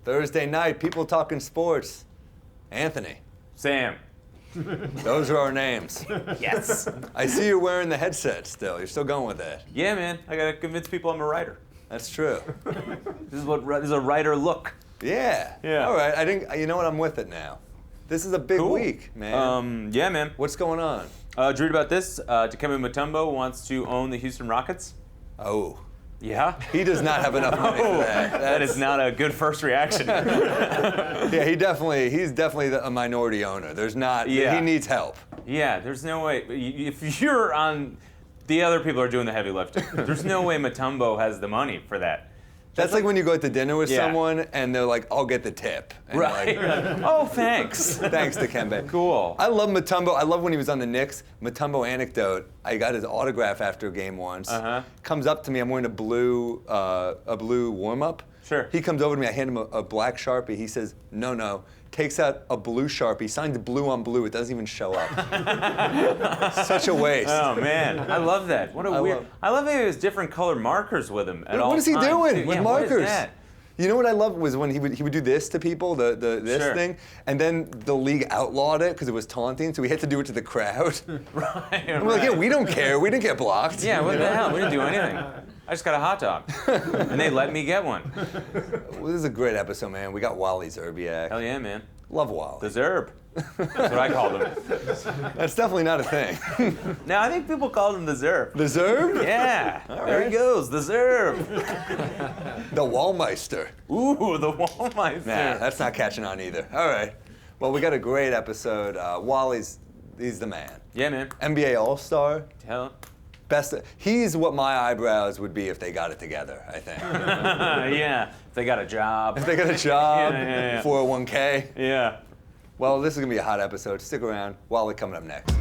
Thursday night, people talking sports. Anthony. Sam. Those are our names. Yes. I see you're wearing the headset still. You're still going with that. Yeah, man. I gotta convince people I'm a writer. That's true. This is a writer look. Yeah. Yeah. All right. You know what? I'm with it now. This is a big week, man. Yeah, man. What's going on? Did you read about this? Dikembe Mutombo wants to own the Houston Rockets. Oh. Yeah. He does not have enough money for that. That is not a good first reaction. Yeah, he's definitely a minority owner. There's not. Yeah. He needs help. Yeah, there's no way. If you're on, the other people are doing the heavy lifting. There's no way Mutombo has the money for that. That's like when you go out to dinner with Yeah. someone and they're like, I'll get the tip. And Right. you're like, Oh, thanks. thanks to Kembe. Cool. I love Mutombo. I love when he was on the Knicks. Mutombo anecdote. I got his autograph after a game once. Comes up to me. I'm wearing a blue warm-up. Sure. He comes over to me. I hand him a black Sharpie. He says, no. Takes out a blue Sharpie. Signs blue on blue. It doesn't even show up. Such a waste. Oh man, I love that. What a weird. I love that he has different color markers with him at all What is he times, doing too. with Yeah, markers? What is that? You know what I love was when he would do this to people, this Sure. thing, and then the league outlawed it because it was taunting, so we had to do it to the crowd. Right. And we're like, yeah, we don't care. We didn't get blocked. Yeah, what the hell? We didn't do anything. I just got a hot dog, and they let me get one. Well, this is a great episode, man. We got Wally Szczerbiak. Hell yeah, man. Love Wally. The Zerb. That's what I called him. That's definitely not a thing. Now I think people called him the Zerb. The Zerb? Yeah. There right. he goes, the Zerb. The Wallmeister. Ooh, the Wallmeister. Nah, that's not catching on either. All right. Well, we got a great episode. He's the man. Yeah, man. NBA All-Star. Hell. Best. He's what my eyebrows would be if they got it together, I think. Yeah. If they got a job. If they got a job, Yeah. 401k. Yeah. Well, this is going to be a hot episode. Stick around. Wally coming up next.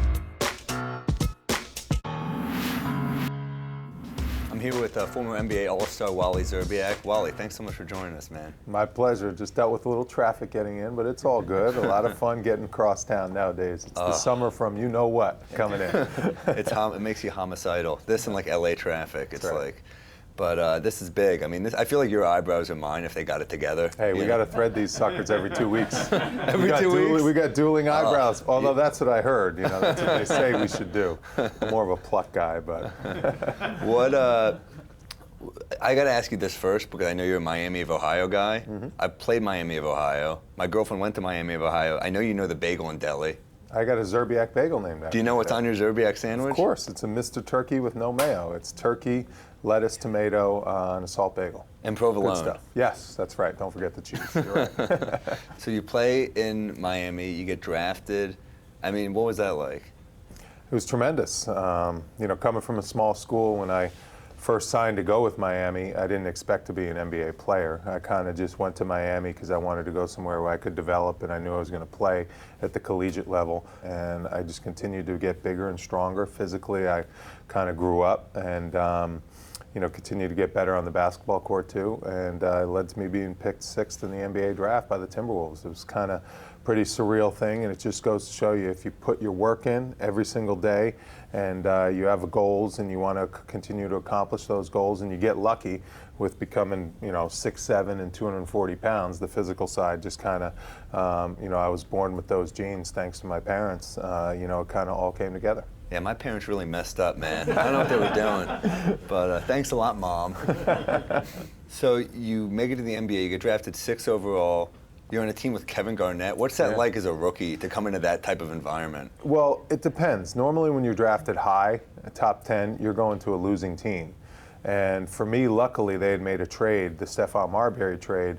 I'm here with former NBA All-Star Wally Szczerbiak. Wally, thanks so much for joining us, man. My pleasure. Just dealt with a little traffic getting in, but it's all good. A lot of fun getting across town nowadays. It's the summer from you know what coming in. It makes you homicidal. This and like LA traffic, it's right. like. But this is big. I mean, I feel like your eyebrows are mine if they got it together. Hey, we got to thread these suckers every 2 weeks. Every 2 weeks? We got dueling eyebrows. Although that's what I heard. You know, that's what they say we should do. I'm more of a pluck guy, but. What? I got to ask you this first because I know you're a Miami of Ohio guy. Mm-hmm. I played Miami of Ohio. My girlfriend went to Miami of Ohio. I know you know the bagel and deli. I got a Szczerbiak bagel named after Do you know what's me. on your Szczerbiak sandwich? Of course. It's a Mr. Turkey with no mayo. It's turkey, lettuce, tomato, and a salt bagel. And provolone. Good stuff. Yes, that's right. Don't forget the cheese. You're right. So you play in Miami. You get drafted. I mean, what was that like? It was tremendous. Coming from a small school, when I first signed to go with Miami, I didn't expect to be an NBA player. I kind of just went to Miami because I wanted to go somewhere where I could develop, and I knew I was going to play at the collegiate level. And I just continued to get bigger and stronger. Physically, I kind of grew up and continued to get better on the basketball court too. And it led to me being picked 6th in the NBA draft by the Timberwolves. It was kind of pretty surreal thing, and it just goes to show you if you put your work in every single day and you have goals and you want to continue to accomplish those goals, and you get lucky with becoming 6'7" and 240 pounds, the physical side just kind of I was born with those genes thanks to my parents. It kind of all came together. Yeah, my parents really messed up, man. I don't know what they were doing, but thanks a lot, Mom. So you make it to the NBA, you get drafted 6th overall. You're on a team with Kevin Garnett. What's that like as a rookie to come into that type of environment? Well, it depends. Normally when you're drafted high, top 10, you're going to a losing team. And for me, luckily, they had made a trade, the Stephon Marbury trade.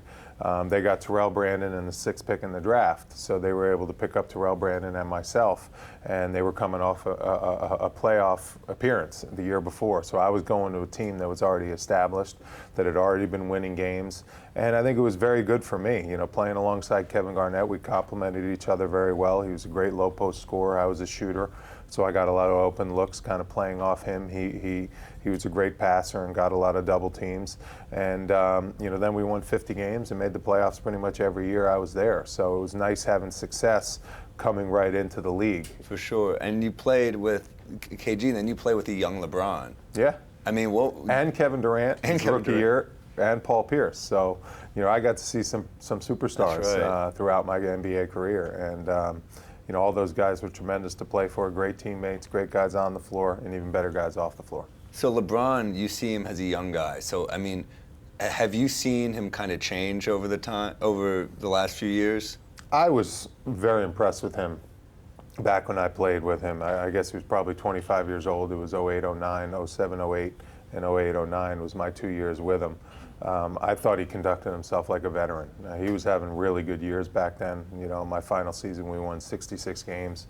They got Terrell Brandon in the 6th pick in the draft, so they were able to pick up Terrell Brandon and myself, and they were coming off a playoff appearance the year before. So I was going to a team that was already established, that had already been winning games, and I think it was very good for me. Playing alongside Kevin Garnett, we complemented each other very well. He was a great low post scorer. I was a shooter, so I got a lot of open looks kind of playing off him. He was a great passer and got a lot of double teams. And, then we won 50 games and made the playoffs pretty much every year I was there. So it was nice having success coming right into the league. For sure. And you played with KG, and then you played with the young LeBron. Yeah. I mean, what? And Kevin Durant, his rookie year. and Paul Pierce. So, I got to see some superstars right. throughout my NBA career, and all those guys were tremendous to play for. Great teammates, great guys on the floor, and even better guys off the floor. So LeBron, you see him as a young guy. So I mean, have you seen him kind of change over the last few years? I was very impressed with him back when I played with him. I guess he was probably 25 years old. It was 08, 09, 07, 08, and 08, 09 was my 2 years with him. I thought he conducted himself like a veteran. He was having really good years back then. My final season, we won 66 games.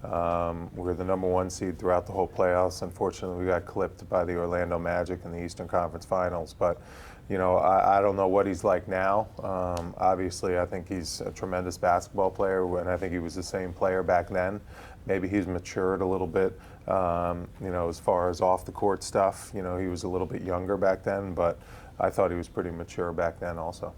We were the #1 seed throughout the whole playoffs. Unfortunately, we got clipped by the Orlando Magic in the Eastern Conference Finals. But, I don't know what he's like now. Obviously, I think he's a tremendous basketball player, and I think he was the same player back then. Maybe he's matured a little bit, as far as off the court stuff. He was a little bit younger back then, but I thought he was pretty mature back then also.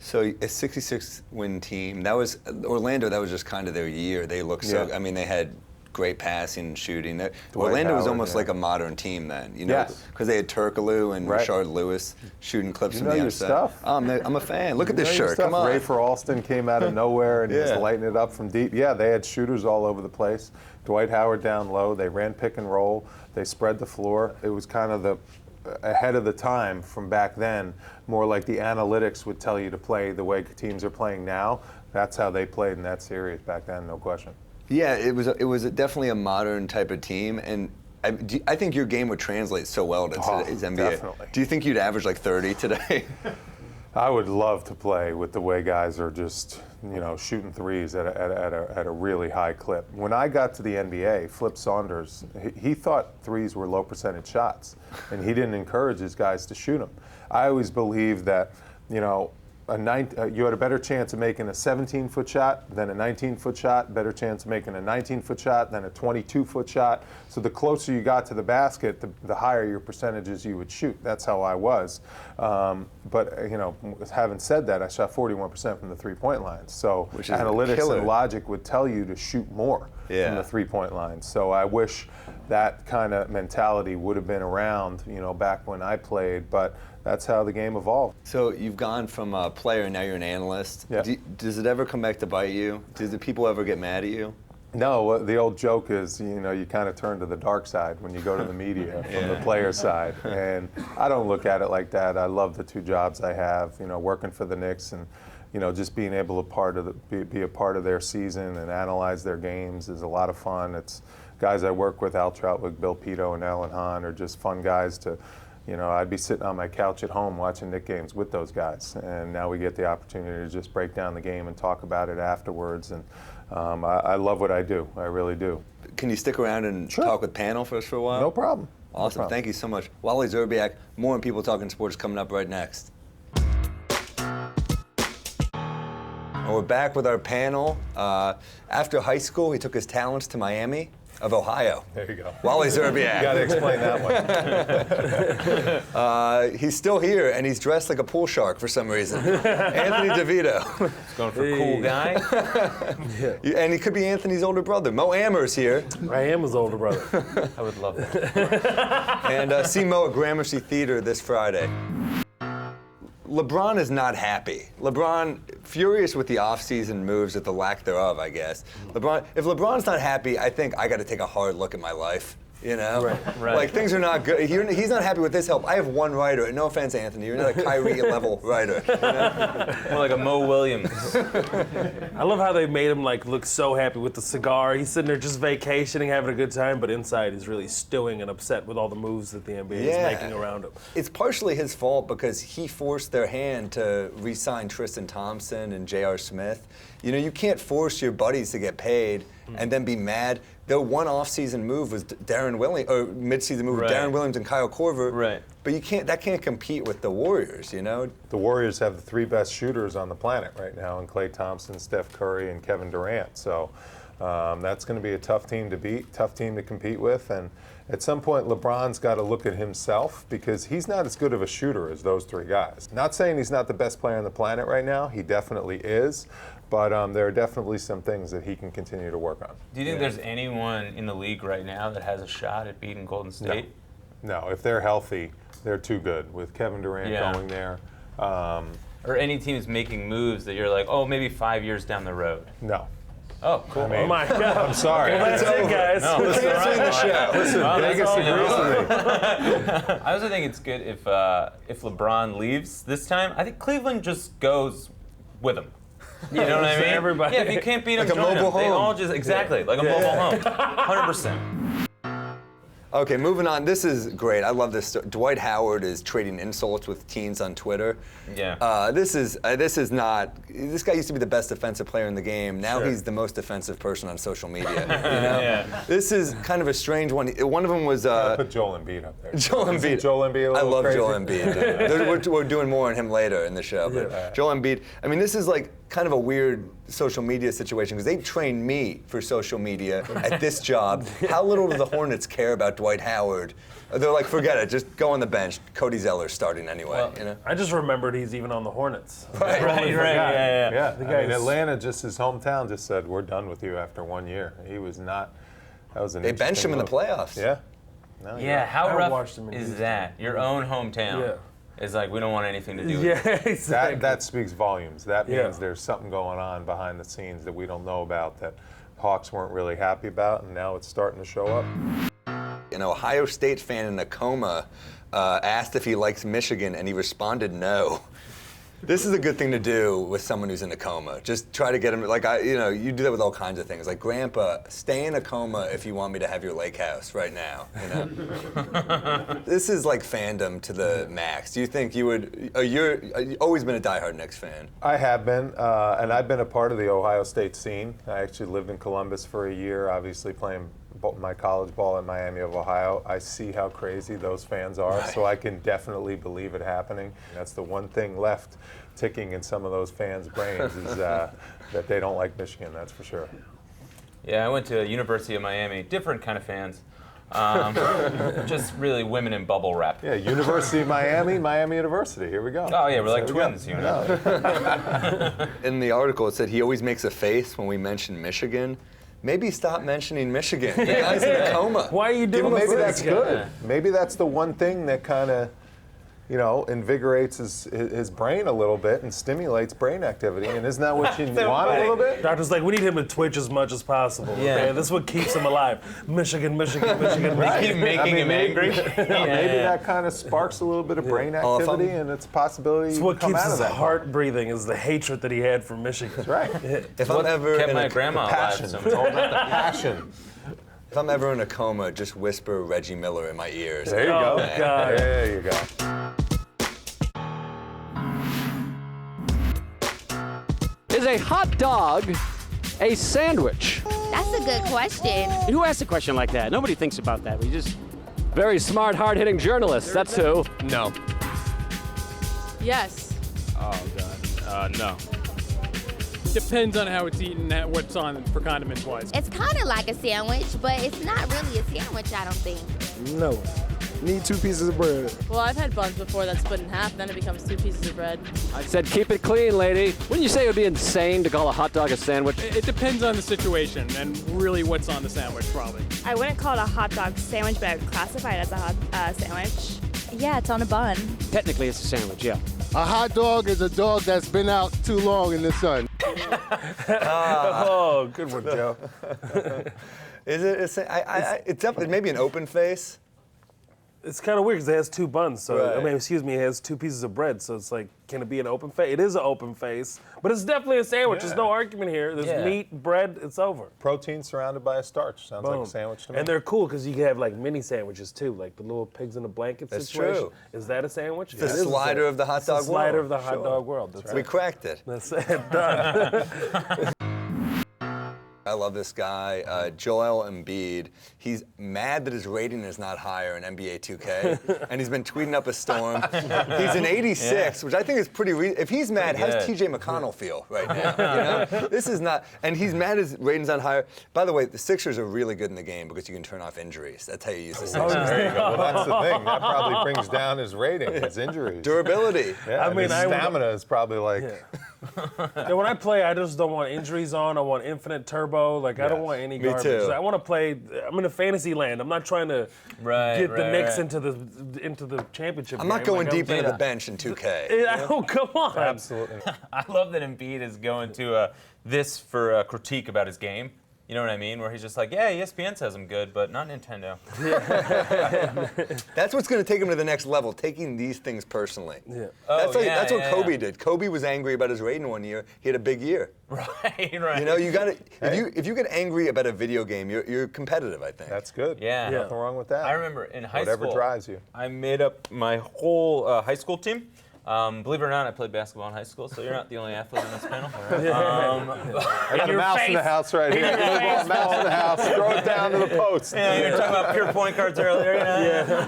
So a 66-win team, that was Orlando. That was just kind of their year. They looked so. Yeah. I mean, they had great passing and shooting. Dwight Orlando was Howard, almost like a modern team then, because Yes. they had Turkoglu and Right. Rashard Lewis shooting clips from know the your outside. stuff. I'm a fan. Look at this You know your shirt. stuff. Come on. Ray Alston came out of nowhere and he was Yeah. lighting it up from deep. Yeah, they had shooters all over the place. Dwight Howard down low. They ran pick and roll. They spread the floor. It was kind of ahead of the time from back then, more like the analytics would tell you to play the way teams are playing now. That's how they played in that series back then, no question. Yeah, it was definitely a modern type of team, and I think your game would translate so well to today's NBA. Definitely. Do you think you'd average like 30 today? I would love to play with the way guys are just, shooting threes at a really high clip. When I got to the NBA, Flip Saunders, he thought threes were low percentage shots, and he didn't encourage his guys to shoot them. I always believed that, you had a better chance of making a 17-foot shot than a 19-foot shot, better chance of making a 19-foot shot than a 22-foot shot. So the closer you got to the basket, the higher your percentages you would shoot. That's how I was. But having said that, I shot 41% from the three-point line. So Which is analytics killer. and logic would tell you to shoot more Yeah. from the three-point line. So I wish that kind of mentality would have been around, back when I played. But that's how the game evolved. So you've gone from a player, now you're an analyst. Yeah. Does it ever come back to bite you? Do the people ever get mad at you? No, the old joke is, you kind of turn to the dark side when you go to the media from the player side. And I don't look at it like that. I love the two jobs I have, working for the Knicks and, just being able to be a part of their season and analyze their games is a lot of fun. It's guys I work with, Al Troutwig, Bill Pito, and Alan Hahn, are just fun guys to, I'd be sitting on my couch at home watching Knick games with those guys. And now we get the opportunity to just break down the game and talk about it afterwards. And I love what I do. I really do. Can you stick around and Sure. talk with panel for us for a while? No problem. No Awesome. problem. Thank you so much. Wally Szczerbiak, more on People Talking Sports coming up right next. And we're back with our panel. After high school, he took his talents to Miami of Ohio. There you go. Wally Szczerbiak. You got to explain that one. He's still here, and he's dressed like a pool shark for some reason. Anthony DeVito. Going for cool guy. And he could be Anthony's older brother. Mo Amer's here. I am his older brother. I would love that. And see Mo at Gramercy Theater this Friday. LeBron is not happy. LeBron, furious with the offseason moves, at the lack thereof, I guess. If LeBron's not happy, I think I got to take a hard look at my life. Right. Like things are not good. He's not happy with this help. I have one writer, and no offense, Anthony, you're not a Kyrie level writer. More like a Mo Williams. I love how they made him look so happy with the cigar. He's sitting there just vacationing, having a good time, but inside he's really stewing and upset with all the moves that the NBA is making around him. It's partially his fault because he forced their hand to re-sign Tristan Thompson and J.R. Smith. You can't force your buddies to get paid and then be mad. Their one off-season move was mid-season move with Right. Darren Williams and Kyle Korver. Right. But that can't compete with the Warriors, The Warriors have the three best shooters on the planet right now, and Klay Thompson, Steph Curry, and Kevin Durant. So that's going to be a tough team to beat, tough team to compete with. And at some point, LeBron's got to look at himself because he's not as good of a shooter as those three guys. Not saying he's not the best player on the planet right now. He definitely is. But there are definitely some things that he can continue to work on. Do you think there's anyone in the league right now that has a shot at beating Golden State? No, if they're healthy, They're too good with Kevin Durant going there. Or any teams making moves that you're like, oh, maybe 5 years down the road. No. Oh, cool. I mean, Oh my God. I'm sorry. Well, that's it, guys. No, listen, the show. Listen, Vegas agrees with me. I also think it's good if LeBron leaves this time. I think Cleveland just goes with him. You know what I mean? Everybody. Yeah, if you can't beat them, Like a join mobile them. They home. all just exactly like a mobile home. 100%. Okay, moving on. This is great. I love this. Dwight Howard is trading insults with teens on Twitter. Yeah. This is not. This guy used to be the best defensive player in the game. Now Sure. he's the most offensive person on social media. You know? Yeah. This is kind of a strange one. One of them was Put Joel Embiid up there. Joel Embiid. Joel Embiid a I little love crazy? Joel Embiid. We're doing more on him later in the show. But Joel Embiid. I mean, this is like kind of a weird social media situation because they trained me for social media at this job. How little do the Hornets care about Dwight Howard? They're like, forget it, just go on the bench. Cody Zeller's starting anyway. Well, you know? I just remembered he's even on the Hornets. Right. Yeah. Yeah, The I mean, guy's- Atlanta, just his hometown, just said, we're done with you after 1 year. He was not, that was an They benched him in the playoffs. Yeah. No, Yeah, how I rough watched him in is Houston. that? Your own hometown. Yeah. Is like, we don't want anything to do with Yeah, it. exactly. That speaks volumes. That Yeah. means there's something going on behind the scenes that we don't know about that Hawks weren't really happy about, and now it's starting to show up. An Ohio State fan in a coma asked if he likes Michigan, and he responded no. This is a good thing to do with someone who's in a coma. Just try to get him, you do that with all kinds of things. Like, Grandpa, stay in a coma if you want me to have your lake house right now, you know? This is like fandom to the max. Do you think you would, you've always been a diehard Knicks fan. I have been, and I've been a part of the Ohio State scene. I actually lived in Columbus for a year, obviously playing my college ball in Miami of Ohio. I see how crazy those fans are, so I can definitely believe it happening. That's the one thing left ticking in some of those fans' brains is that they don't like Michigan, that's for sure. Yeah, I went to University of Miami. Different kind of fans. Just really women in bubble wrap. Yeah, University of Miami, Miami University, here we go. Oh yeah, we're like There we go. twins, you know. In the article, it said he always makes a face when we mention Michigan. Maybe stop mentioning Michigan. The guy's in a coma. Why are you doing Maybe this? that's good. Maybe that's the one thing that kind of, invigorates his brain a little bit and stimulates brain activity. And isn't that what you want a little bit? Doctor's like, we need him to twitch as much as possible. Yeah. Okay? This is what keeps him alive. Michigan. Keep making him angry. Maybe that kind of sparks a little bit of brain Oh, if activity, I'm- and it's a possibility It's you what can come keeps out his of that. heart breathing is the hatred that he had for Michigan. That's right. If I'm ever Kept in my a grandma alive. Passion. So It's all about the passion. If I'm ever in a coma, just whisper Reggie Miller in my ears. There you Oh, go. God. There you go. Is a hot dog a sandwich? That's a good question. Who asks a question like that? Nobody thinks about that. We just very smart, hard-hitting journalists. That's who. No. Yes. Oh, God. No. Depends on how it's eaten, what's on for condiments wise. It's kind of like a sandwich, but it's not really a sandwich, I don't think. No. Need 2 pieces of bread. Well, I've had buns before that's split in half, then it becomes 2 pieces of bread. I said keep it clean, lady. Wouldn't you say it would be insane to call a hot dog a sandwich? It depends on the situation and really what's on the sandwich, probably. I wouldn't call it a hot dog sandwich, but I would classify it as a hot sandwich. Yeah, it's on a bun. Technically, it's a sandwich, yeah. A hot dog is a dog that's been out too long in the sun. Oh, good one, Joe. Is it? It's definitely maybe an open face. It's kind of weird because it has 2 buns. So Right. it has 2 pieces of bread. So it's like, can it be an open face? It is an open face, but it's definitely a sandwich. There's no argument here. There's Yeah. meat, bread. It's over. Protein surrounded by a starch. Sounds like Boom. a sandwich to me. And they're cool because you can have like mini sandwiches too, like the little pigs in a blanket That's situation. true. Is that a sandwich? The It is a slider sandwich. of the hot It's the dog slider world. of the hot Sure. dog world. That's We it. cracked it. That's it. Done. I love this guy, Joel Embiid. He's mad that his rating is not higher in NBA 2K, and he's been tweeting up a storm. He's an 86, which I think is pretty. If he's mad, how does good. TJ McConnell feel right now? You know, this is not. And he's mad his rating's not higher. By the way, the Sixers are really good in the game because you can turn off injuries. That's how you use the Sixers. There you go. Well, that's the thing. That probably brings down his rating. His injuries. Durability. Yeah, I mean, his I would- stamina is probably like. Yeah, when I play, I just don't want injuries on. I want infinite turbo. Like, I don't want any garbage. too. I want to play. I'm in a fantasy land. I'm not trying to get the Knicks into the championship. I'm not game. going Like, deep into the bench in 2K. Oh, come on. Absolutely. I love that Embiid is going to this for a critique about his game. You know what I mean? Where he's just like, yeah, ESPN says I'm good, but not Nintendo. That's what's going to take him to the next level, taking these things personally. Yeah. That's what Kobe did. Kobe was angry about his rating one year. He had a big year. Right. You know, you got to. If you get angry about a video game, you're competitive, I think. That's good. Yeah. Nothing wrong with that. I remember in high Whatever school, drives you. I made up my whole high school team. Believe it or not, I played basketball in high school, so you're not the only athlete in this panel. I got a mouse in the house right here. Mouse in the house. Throw it down to the post. Yeah, you were talking about pure point guards earlier. You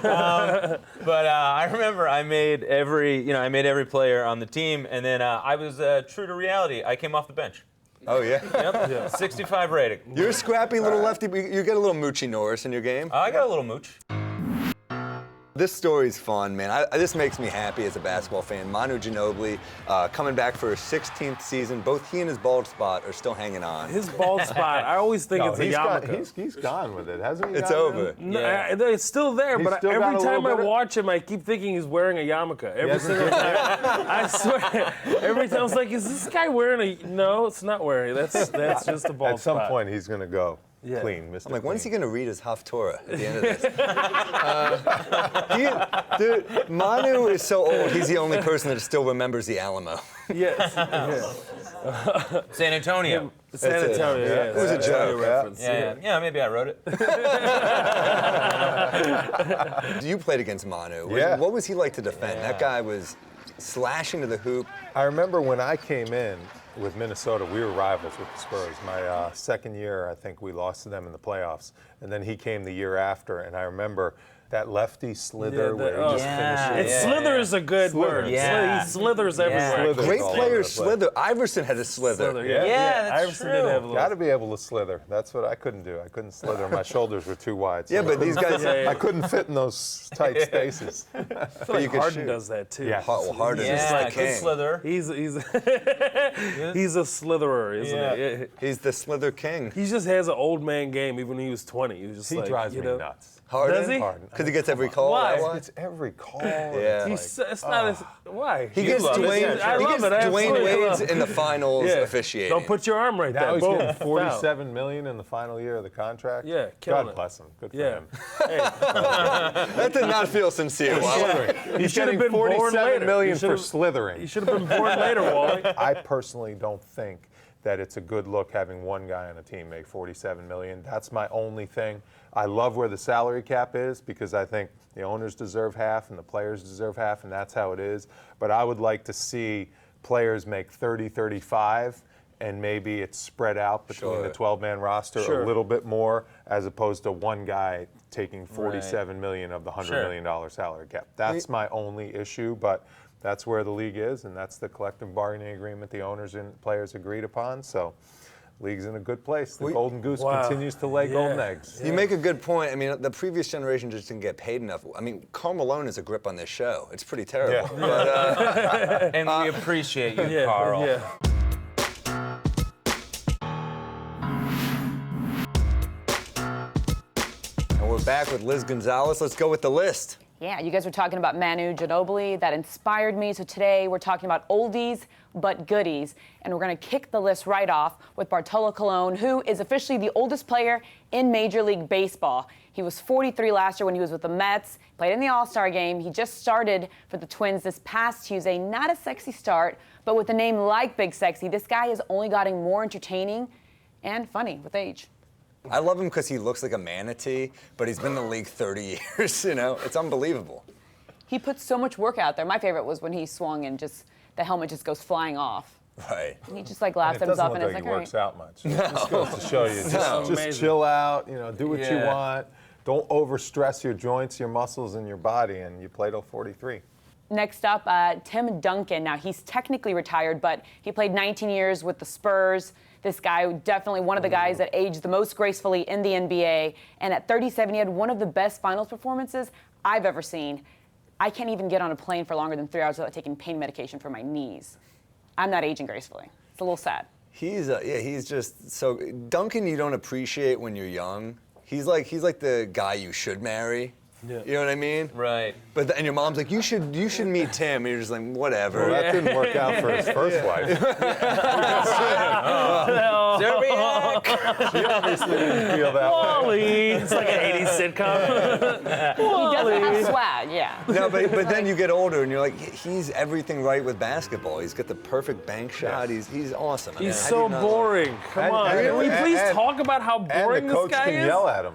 know? But I remember I made every player on the team, and then I was true to reality. I came off the bench. Oh yeah. Yep. 65 rating. You're a scrappy little lefty. You get a little Moochie Norris in your game. I got a little mooch. This story's fun, man. This makes me happy as a basketball fan. Manu Ginobili coming back for his 16th season. Both he and his bald spot are still hanging on. His bald spot, I always think it's a yarmulke. He's gone with it, hasn't he? It's over. No, it's still there, He's but still got every a little time I bit of- watch him, I keep thinking he's wearing a yarmulke. Every single time. I swear. Every time I was like, is this guy wearing a... No, it's not wearing. That's just a bald At some spot. point, he's going to go clean, Mr. I'm like, when's he Clean. going to read his Haftorah at the end of this? Dude, Manu is so old, he's the only person that still remembers the Alamo. Yes. San Antonio. San Antonio, yeah. It was a joke. Reference. Yeah, maybe I wrote it. You played against Manu. Yeah. What was he like to defend? That guy was slashing to the hoop. I remember when I came in with Minnesota, we were rivals with the Spurs. My second year, I think we lost to them in the playoffs. And then he came the year after, and I remember that lefty slither where he just finishes. Slither is a good word. Yeah. He slithers everywhere. Slithers Great all players over the place. slither. Iverson had a slither. that's Iverson true. did have a little. Got to be able to slither. That's what I couldn't do. I couldn't slither. My shoulders were too wide. So Yeah, but these guys, I couldn't fit in those tight spaces. I feel like you could Harden shoot. does that too. Yeah. Harden is Yeah, the good king. slither. He's a slitherer, isn't he? He's the slither king. He just has an old man game. Even when he was 20, he was just He like, drives you me know. nuts. Harden? Does he? Harden. Because he gets every call. Why? That It's every call. Yeah. He's it's not as, why? He gets love it. Dwayne, Yeah, he I gets love it. Dwayne Absolutely. Wade's in the finals officiating. Don't put your arm right Now there. he's Boom. getting Foul. $47 million in the final year of the contract. Yeah, killing God it. bless him. Good for Yeah. him. Hey, That did not feel sincere. Wally. He's should have getting been born $47 later. million You for should've- slithering. you should have been born later, Wally. I personally don't think that it's a good look having one guy on a team make $47 million. That's my only thing. I love where the salary cap is because I think the owners deserve half and the players deserve half, and that's how it is. But I would like to see players make 30, 35, and maybe it's spread out between the 12-man roster a little bit more, as opposed to one guy taking $47 million of the $100 million salary cap. That's my only issue, but that's where the league is, and that's the collective bargaining agreement the owners and players agreed upon. So, league's in a good place. The golden goose continues to lay golden eggs. You make a good point. I mean, the previous generation just didn't get paid enough. I mean, Karl Malone is a grip on this show. It's pretty terrible. Yeah. But, And we appreciate you, Carl. Yeah. and we're back with Liz Gonzalez. Let's go with the list. Yeah, you guys were talking about Manu Ginobili. That inspired me. So today we're talking about oldies but goodies. And we're going to kick the list right off with Bartolo Colon, who is officially the oldest player in Major League Baseball. He was 43 last year when he was with the Mets, played in the All-Star game. He just started for the Twins this past Tuesday. Not a sexy start, but with a name like Big Sexy, this guy is only getting more entertaining and funny with age. I love him because he looks like a manatee, but he's been in the league 30 years, you know? It's unbelievable. He puts so much work out there. My favorite was when he swung and just the helmet just goes flying off. Right. And he just like laughs And it doesn't himself look and like it's he like, works out much. It just goes to show you. Just Amazing. chill out, you know, do what you Yeah. want. Don't overstress your joints, your muscles, and your body, and you play till 43. Next up, Tim Duncan. Now, he's technically retired, but he played 19 years with the Spurs. This guy, definitely one of the guys that aged the most gracefully in the NBA. And at 37, he had one of the best finals performances I've ever seen. I can't even get on a plane for longer than 3 hours without taking pain medication for my knees. I'm not aging gracefully. It's a little sad. He's just so Duncan. You don't appreciate when you're young. He's like the guy you should marry. Yeah. You know what I mean? Right. And your mom's like, you should meet Tim. And you're just like, whatever. Well, that didn't work out for his first wife. Szczerbiak. She obviously didn't feel that way. Wally. It's like an 80s sitcom. He doesn't have swag, yeah. No, but then you get older and you're like, he's everything right with basketball. He's got the perfect bank shot. He's awesome. He's so boring. Come on. Can we please talk about how boring and the coach this guy can is? yell at him.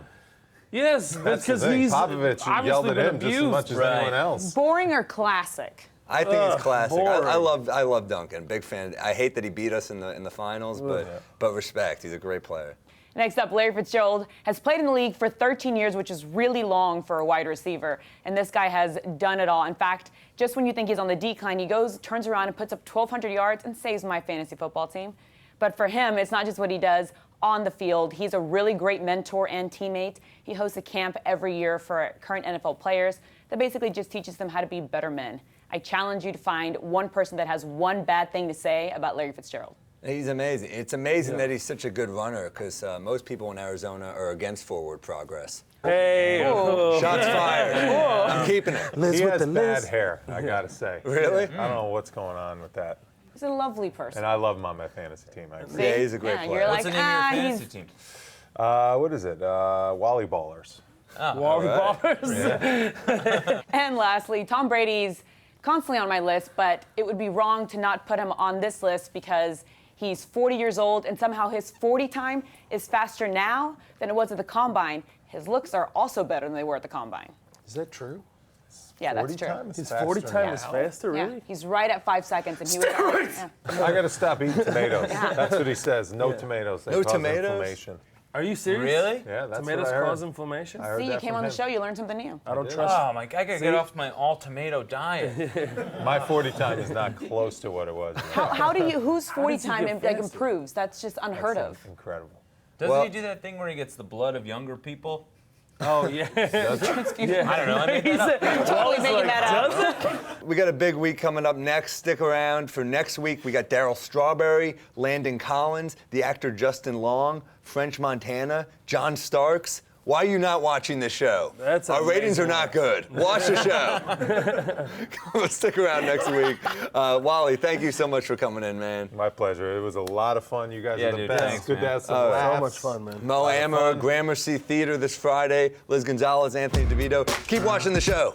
Yes, That's because the thing. he's Popovich yelled obviously at been him just as much as abused. anyone else. Boring or classic? I think he's classic. I boring. love Duncan. Big fan. I hate that he beat us in the finals, but respect. He's a great player. Next up, Larry Fitzgerald has played in the league for 13 years, which is really long for a wide receiver. And this guy has done it all. In fact, just when you think he's on the decline, he goes, turns around and puts up 1,200 yards and saves my fantasy football team. But for him, it's not just what he does on the field. He's a really great mentor and teammate. He hosts a camp every year for current NFL players that basically just teaches them how to be better men. I challenge you to find one person that has one bad thing to say about Larry Fitzgerald. He's amazing. It's amazing that he's such a good runner because most people in Arizona are against forward progress. Hey. Shots fired. I'm keeping it. He has bad hair, I gotta say. Really? I don't know what's going on with that. He's a lovely person. And I love him on my fantasy team. I agree. Yeah, he's a great player. You're What's like, the name of your fantasy team? What is it? Wally Ballers. Wally Ballers. And lastly, Tom Brady's constantly on my list, but it would be wrong to not put him on this list because he's 40 years old and somehow his 40 time is faster now than it was at the Combine. His looks are also better than they were at the Combine. Is that true? Yeah, that's true. His 40 time is faster, Yeah, really? he's right at 5 seconds, and he was. Yeah. I gotta stop eating tomatoes. That's what he says. No tomatoes. They No cause tomatoes? inflammation. Are you serious? Really? Yeah, that's Tomatoes what I heard. cause inflammation? I heard See, you that came from on the him. show, you learned something new. I don't trust Oh my! I gotta get off my all tomato diet. My 40 time is not close to what it was. How do you? Whose 40 does he time get like faster? improves? That's just unheard of. Incredible. Doesn't he do that thing where he gets the blood of younger people? Oh, yeah. I don't know. I made that up. Totally making that up. We got a big week coming up next. Stick around for next week. We got Darryl Strawberry, Landon Collins, the actor Justin Long, French Montana, John Starks. Why are you not watching this show? Our ratings are not good. Watch the show. Stick around next week. Wally, thank you so much for coming in, man. My pleasure. It was a lot of fun. You guys are the best. Thanks, Good to man. have some laughs. So much fun, man. Mo Amer, Gramercy Theater this Friday. Liz Gonzalez, Anthony DeVito. Keep watching the show.